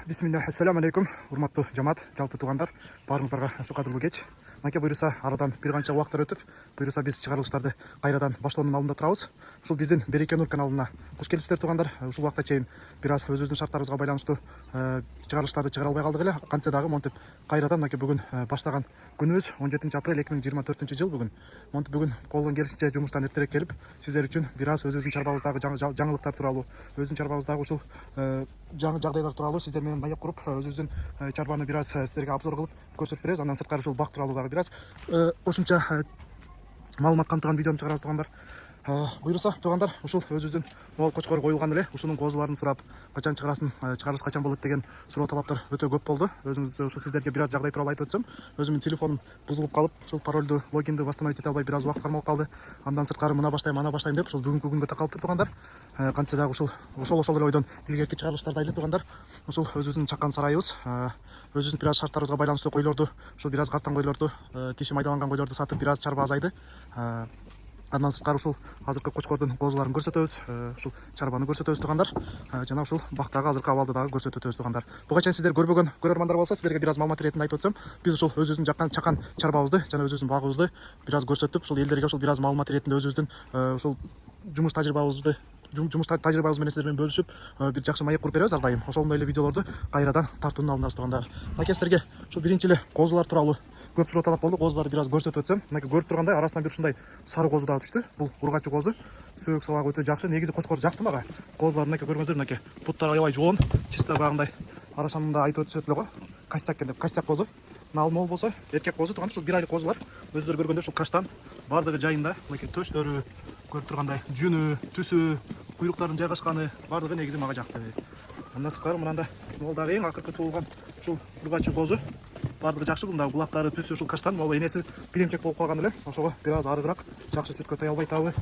Бисмилля, ассаламу алейкум, урматтуу жамаат, жалпы туугандар, баарыңыздарга ушул кадырлуу кеч. Мынакей буюрса арадан бир канча убакыттар өтүп, буюрса биз чыгарылыштарды кайрадан баштоонун алдында турабыз. Ушул биздин Береке Нур каналына куш келипсиздер туугандар. Ушул убакка чейин бир аз өзүбүздүн шарттарыбызга байланыштуу чыгарылыштарды чыгара албай калдык эле. Кантсе дагы монтип кайрадан мынакей бүгүн баштаган күнүбүз 17 апрель 2024 жыл бүгүн. Монтип бүгүн колдон келишинче жумуштан эртерээк келип, сиздер үчүн бир аз өзүбүздүн чарбабыздагы жаңылыктар тууралуу, өзүбүздүн чарбабыздагы ушул жаңы жагдайлар тууралуу сиздер менен маек куруп, өзүбүздүн чарбаны бир аз сиздерге обзор кылып көрсөтүп беребиз. Андан сырткары ушул бак тууралуу дагы бир аз кошумча маалымат камтыган видеону чыгарабыз туугандар. Буюрса туугандар, ушул өзүбүздүн мол кочкор коюлган эле, ушунун козуларын сурап, качан чыгарасын, чыгарылыш качан болот деген суроо талаптар өтө көп болду. Өзүңүз ушул сиздерге бир аз жагдай тууралуу айтып өтсөм, өзүмдүн телефонум бузулуп калып, ушул паролду, логинди восстановить эте албай бир аз убакыт кармалып калды. Андан сырткары мына баштайм, ана баштайм деп ушул бүгүнкү күнгө такалыптыр туугандар. Кантсе дагы ошол эле ойдон илгерки чыгарылыштарды эле туугандар. Ушул өзүбүздүн чакан сарайыбыз, өзүбүздүн бир аз шарттарыбызга байланыштуу койлорду, ушул бир аз картан койлорду, тиши майдаланган койлорду сатып бир аз чарба азайды. Андан сырткары ушул азыркы кочкордун козуларын көрсөтөбүз, ушул чарбаны көрсөтөбүз туугандар. Жана ушул бактагы азыркы абалды дагы көрсөтөбүз туугандар. Буга чейин сиздер көрбөгөн көрөрмандар болсо, сиздерге бир аз маалымат иретинде айтып өтсөм, биз ушул өзүбүздүн чакан чарбабызды жана өзүбүздүн багыбызды бир аз көрсөтүп, ушул элдерге ушул бир аз маалымат иретинде өзүбүздүн ушул жумуш тажрыйбабызды менен сиздер менен бөлүшүп, бир жакшы маек куруп беребиз ар дайым. Ошондой эле видеолорду кайрадан тартуунун алдындабыз туугандар. Мынакей сиздерге ушул биринчи эле козулар тууралуу көп суроо талап болду. Козуларды бир аз көрсөтүп өтсөм, мынакей көрүп тургандай арасынан бир ушундай сары козу дагы түштү. Бул ургачы козу. Сөөк сабагы өтө жакшы. Негизи кочкор жакты мага. Козулар мынакей көргөнүздөр, мынакей буттары аябай жоон, чисто багындай арашанында айтып өтүшөт эле го. Кассак экен деп, кассак козу. Мал мол болсо, эркек козу тууган, ушул бир айлык козулар. Өзүлөр көргөндөй ушул каштан бардыгы жайында, мынакей төштөрү, көрүп тургандай жүнү, түсү, куйруктардын жайгашканы бардыгы негизи мага жакты. Андан сырткары мынанда могул дагы эң акыркы туулган ушул ургачы козу. Бардыгы жакшы, бундагы булактары, түсү, ушул каштан могул энеси биремчек болуп калган эле. Ошого бир аз арыгыраак, жакшы сүткө тая албай табы.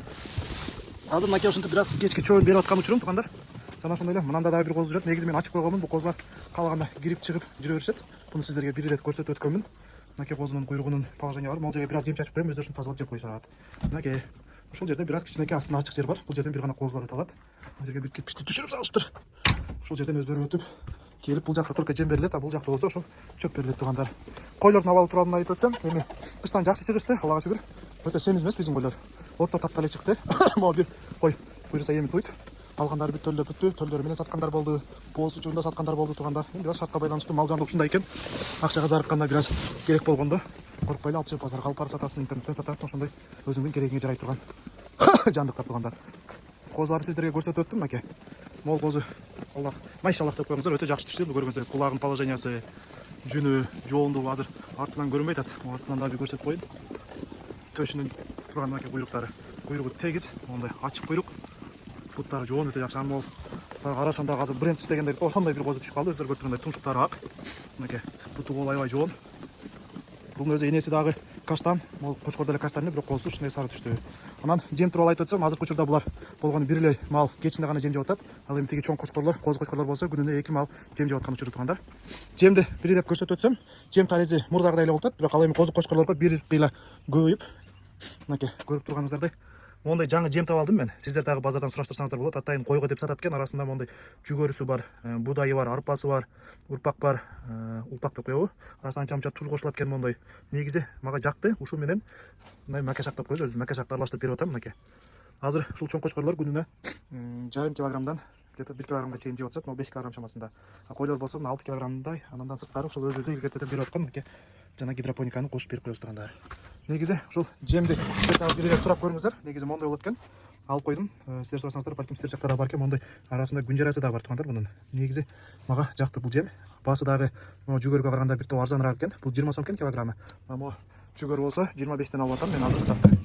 Азыр мынакей ушинтип бир аз кечки чөбөн берип аткан учурум туугандар. Жана ошондой эле мынанда дагы бир козу жүрөт. Негизи мен ачып койгонмун, бул козулар каалаганда кирип чыгып жүрө беришет. Буну сиздерге бир ирет көрсөтүп өткөнмүн. Мынакей козунун куйругунун положение бар. Могул жерге бир аз жем чачып коем, өздөрү ушуну тазалап жеп коюшат. Мынакей ушул жерде бир аз кичинекей астына ачык жер бар. Бул жерден бир гана козулар өтө алат. Бул жерге бир кирпичти түшүрүп салыштыр. Ушул жерден өздөрү өтүп келип, бул жакта только жем берилет, а бул жакта болсо ошол чөп берилет туугандар. Койлордун абалы тууралуу айтып өтсөм, эми кыштан жакшы чыгышты, Аллага шүгүр. Өтө семиз эмес биздин койлор. Орто таптал эле чыкты. Могу бир кой буюрса эми туйт. Алгандары бүт төлдөп бүттү, төлдөрү менен саткандар болду, бооз учурунда саткандар болду туугандар. Эми бир аз шартка байланыштуу мал жандык ушундай экен. Акчага зарыкканда бир аз керек болгондо коркпой эле алып чыгып базарга алып барып сатасың, интернеттен сатасың, ошондой өзүңдүн керегиңе жарай турган жандыктар туугандар. Козуларды сиздерге көрсөтүп өттүм, мынакей. Мол козу, Аллах, майшаллах деп коюңуздар, өтө жакшы түштү. Бул көргөнүздөр кулагынын положениясы, жүнү, жоондугу азыр артынан көрүнбөй атат. Артынан дагы бир көрсөтүп коеюн. Төшүнүн турган мынакей куйруктары. Куйругу тегиз, мондай ачык куйрук. Буттары жоон, өтө жакшы. Аны могул арашандагы азыр бренд түстөгөндөр ошондой бир козу түшүп калды. Өздөрү көрүп тургандай тумшуктары ак. Мынакей буту кол аябай жоон. Бунун өзү энеси дагы каштан, могул кочкордо эле каштан эле, бирок козусу ушундай сары түштү. Анан жем тууралуу айтып өтсөм, азыркы учурда булар болгону бир эле мал кечинде гана жем жеп атат. Ал эми тиги чоң кочкорлор, козу кочкорлор болсо күнүнө 2 мал жем жеп аткан учуру туугандар. Жемди бир ирет көрсөтүп өтсөм, жем тарези мурдагыдай эле болуп атат, бирок ал эми козу кочкорлорго бир кыйла көбөйүп, мынакей көрүп турганыңыздардай мондай жаңы жем таап алдым мен. Сиздер дагы базардан сураштырсаңыздар болот. Атайын койго деп сатат экен. Арасында мондай жүгөрүсү бар, будайы бар, арпасы бар, урпак бар, улпак деп коебу. Арасына анча-мынча туз кошулат экен мондай. Негизи мага жакты. Ушул менен мындай макашак деп коебуз, өзү макашакты аралаштырып берип атам мынакей. Азыр ушул чоң кочкорлор күнүнө жарым килограммдан где-то 1 килограммга чейин жеп атышат, могу 5 килограмм чамасында. А койлор болсо 6 килограммдай, андан сырткары ушул өзүбүздө илгертеден берип аткан мынакей жана гидропониканы кошуп берип коебуз тургандар. Негизи ушул жемди сиздерден бир ирет сурап көрүңүздөр. Негизи мондой болот экен. Алып койдум. Сиздер сурасаңыздар, балким сиздер жакта да бар экен, мондой арасында күнжарасы да бар туугандар бунун. Негизи мага жакты бул жем. Баасы дагы жүгөргө караганда бир топ арзаныраак экен. Бул 20 сом экен килограммы. Могу жүгөр болсо 25тен алып атам мен азыр кытапты.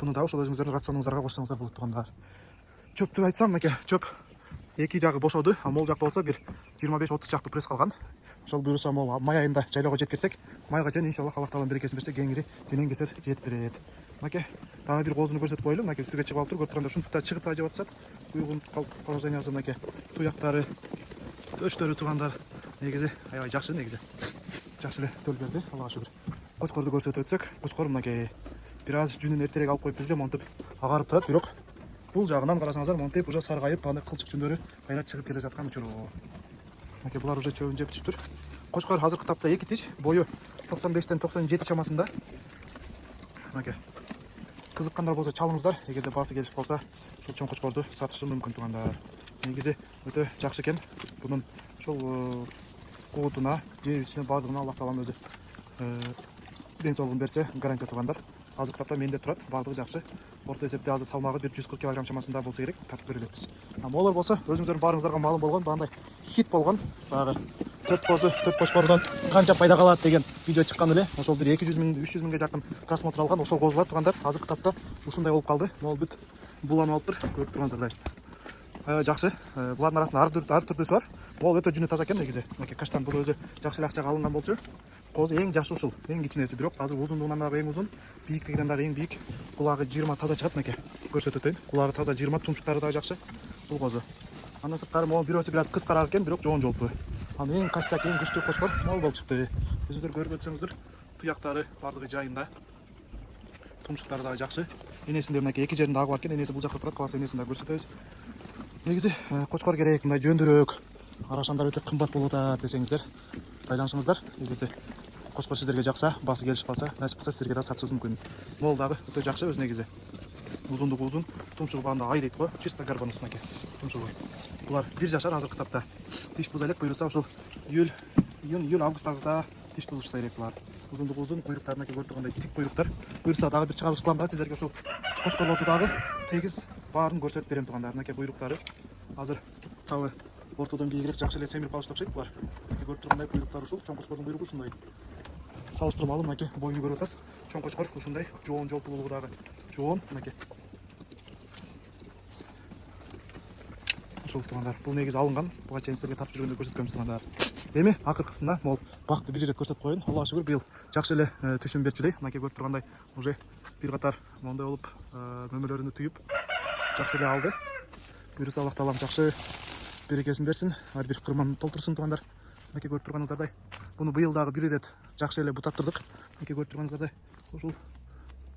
Буну дагы ошол өзүңүздөрдүн рационуңуздарга кошсоңуздар болот туугандар. Чөптү айтсам, мынакей чөп эки жагы бошоду, а мол жакта болсо бир 25-30 чакты пресс калган. Ошол буюрса мол май айында жайлоого жеткирсек, майга чейин иншаллах Аллах таалам берекесин берсе, кеңири кенен кесер жетип берет. Мынакей дагы бир козуну көрсөтүп коелу. Мынакей үстүгө чыгып алып тур, көрүп турганда ушинтип да чыгып да жеп атышат. Куйругунун положениясы мынакей туяктары, төштөрү туугандар. Негизи аябай жакшы, негизи жакшы эле төл берди, Аллага шүгүр. Кочкорду көрсөтүп өтсөк, кочкор мынакей бир аз жүнүн эртерээк алып коюп эле монтип агарып турат, бирок бул жагынан карасаңыздар монтип уже саргайып, аны кылчык жүндөрү кайра чыгып келе жаткан учуру. Мынакей булар уже чөбүн жеп түштүр. Кошкор азыркы тапта 2 тиш, бою 95-тен 97 чамасында. Мынакей. Кызыккандар болсо чалыңыздар. Эгерде баасы келишип калса, ушул чоң кочкорду сатышы мүмкүн туугандар. Негизи өтө жакшы экен. Бунун ушул куудуна, жеп ичине баардыгына Аллах таалам өзү ден соолугун берсе, гарантия туугандар. Азыркы тапта менде турат, баардыгы жакшы. Орто эсепте азыр салмагы 140 кг чамасында болсо керек, тартып бере элекпиз. Могулар болсо, өзүңүздөрдүн баарыңыздарга маалым болгон, бандай хит болгон, баягы 4 козу, 4 кочкордон канча пайда калат деген видео чыккан эле. Ошол бир 200 миң, 300 миңге жакын просмотр алган. Ошол козулар туугандар азыркы тапта ушундай болуп калды. Могул бүт буланып алыптыр, көрүп тургандардай. Жакшы. Булардын арасында ар түрдүүсү бар. Могул өтө жүнү таза экен негизи. Мынакей каштан бул өзү жакшы эле акчага алынган болчу. Козу эң жакшы ушул, эң кичинеси, бирок азыр узундугунан дагы эң узун, бийиктигинен дагы эң бийик. Кулагы 20 таза чыгат мынакей. Көрсөтө өтөйүн. Кулагы таза 20, тумшуктары дагы жакшы. Бул козу. Андан сырткары могул бирөөсү бир аз кыскараак экен, бирок жоон жолпу. Анан эң качсак, эң күчтүү кочкор могул болуп чыкты. Өзүңүздөр көрүп өтсөңүздөр, туяктары бардыгы жайында. Тумшуктары дагы жакшы. Энесинде мынакей 2 жеринде аг бар экен, энеси бул жакта турат, каласа энесин дагы көрсөтөбүз. Негизи кочкор керек, мындай жөндүрөөк. Арашандар өтө кымбат болуп атат десеңиздер, байланышыңыздар. Эгерде кочкор сиздерге жакса, баасы келишип калса, насип кылса сиздерге да сатышыбыз мүмкүн. Могул дагы өтө жакшы өз негизи. Узундугу узун, тумшугу баанда ай дейт го, чисто горбонус мынакей тумшугу. Булар 1 жашар азыркы тапта. Тиш буза элек, буйруса ушул июнь, августта тиш бузушса керек булар. Узундугу узун, куйруктары мынакей көрүп тургандай тик куйруктар. Буйруса дагы бир чыгарылыш кылам да сиздерге ушул кочкорлорду дагы тегиз баарын көрсөтүп берем туугандар. Мынакей куйруктары азыр табы ортодон бийигирээк жакшы эле семирип калышты окшойт булар. Көрүп тургандай куйруктары ушул, чоң кочкордун куйругу ушундай. Салыштырмалуу мынакей боюн көрүп атасыз. Чоң кочкор ушундай, жоон жолтуулугу дагы жоон мынакей. Ушул туугандар, бул негизи алынган. Буга чейин сиздерге тартып жүргөндө көрсөткөнбүз туугандар. Эми акыркысында могул бакты бир ирет көрсөтүп коеюн. Аллага шүгүр, быйыл жакшы эле түшүм берчүдөй. Мынакей көрүп тургандай уже бир катар моундай болуп мөмөлөрүнү түйүп жакшы эле алды. Буйруса Аллах таалам жакшы берекесин берсин, ар бир кырман толтурсун туугандар. Мынакей көрүп турганыңыздардай, буну быйыл дагы бир ирет жакшы эле бутаттырдык. Мынакей көрүп турганыңыздардай, ушул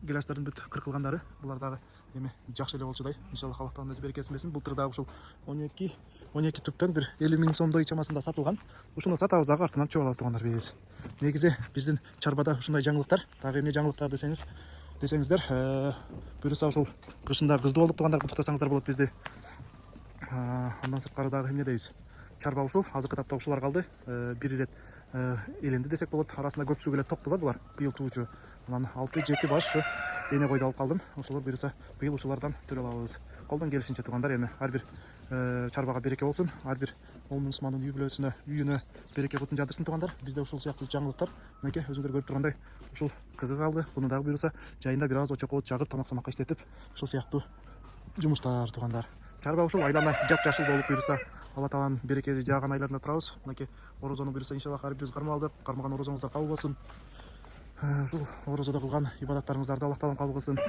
гиластардын бүт кыркылгандары, булар дагы эми жакшы эле болчудай. Иншаллах Аллах таалам өзү берекесин берсин. Былтыр дагы ушул 12 түптөн бир 50 миң сомдой чамасында сатылган. Ушуну сатабыз дагы артынан чөп алабыз туугандар биз. Негизи биздин чарбада ушундай жаңылыктар, дагы эмне жаңылыктар десеңиздер, буюрса ушул кышында кыздуу болуп туугандар куттуктасаңыздар болот бизди. Андан сырткары дагы эмне дейбиз? Чарба ушул, азыркы тапта ушулар калды. Бир ирет эленди десек болот. Арасында көпчүлүгү эле токтулар булар. Быйыл туучу. Анан 6-7 баш эне койду алып калдым. Ошолор буюрса быйыл ушулардан төлөп алабыз. Колдон келишинче туугандар, эми ар бир чарбага береке болсун. Ар бир момун-мусмандын үйүнө береке кутун жадырсын туугандар. Бизде ушул сыяктуу жаңылыктар, мынакей өзүңүздөр көрүп тургандай, ушул кыгы калды. Буну дагы буюрса жайында бир аз очокот жагып, тамак-самакка иштетип, ушул сыяктуу жумуштар туугандар. Чарба ушул айлана жап-жашыл болуп буюрса Алла тааланын берекеси жааган айларында турабыз. Мынакей орозону буюрса иншаллах ар бирибиз кармалдык. Кармаган орозоңуздар кабыл болсун. Ушул орозодо кылган ибадаттарыңыздарды Аллах таалам кабыл кылсын.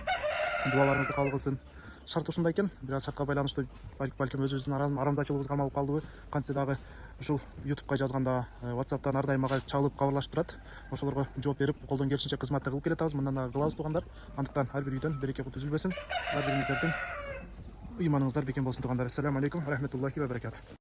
Дуаларыңызды кабыл кылсын. Шарт ушундай экен. Бир аз шартка байланыштуу балким өзүбүздүн арамзачылыгыбызга малып калдыбы. Кантсе дагы ушул YouTube'га жазганда, WhatsApp'тан ар дайым мага чалып кабарлашып турат. Ошолорго жооп берип, колдон келишинче кызматты кылып келатабыз. Мындан дагы кылабыз туугандар. Андыктан ар бир үйдөн береке кут үзүлбөсүн. Ар бириңиздердин ыйманыңыздар бекем болсун туугандар. Ассаламу алейкум, рахметуллахи ва баракатух.